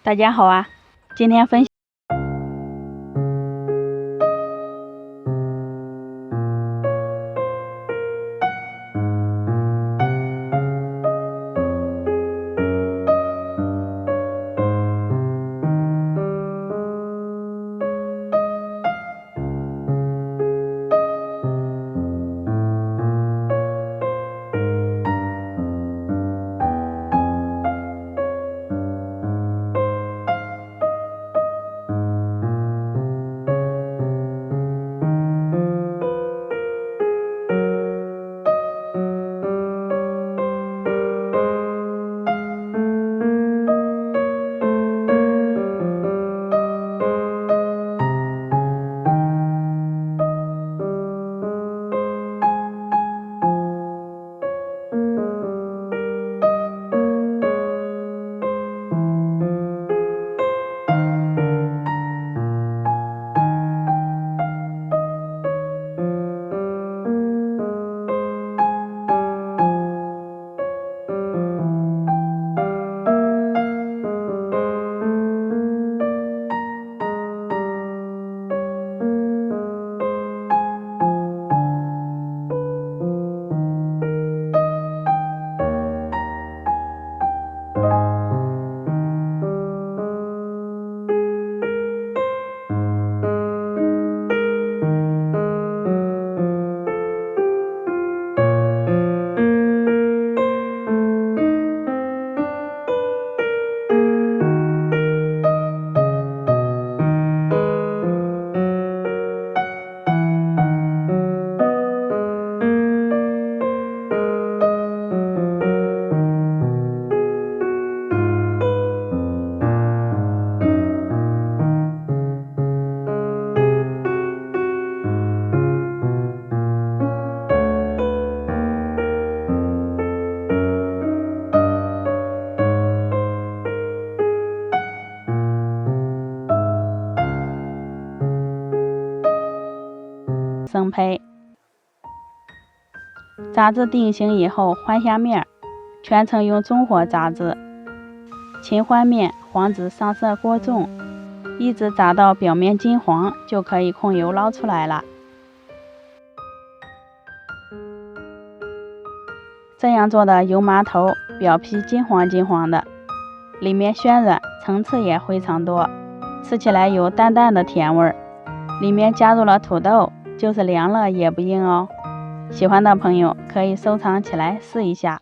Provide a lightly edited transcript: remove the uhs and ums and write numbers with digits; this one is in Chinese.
大家好啊，今天分享生胚。杂质定型以后换下面，全程用中火炸制，勤换面，防止上色过重，一直炸到表面金黄就可以控油捞出来了。这样做的油麻头表皮金黄金黄的，里面暄软，层次也非常多，吃起来有淡淡的甜味儿。里面加入了土豆，就是凉了也不硬哦。喜欢的朋友可以收藏起来试一下。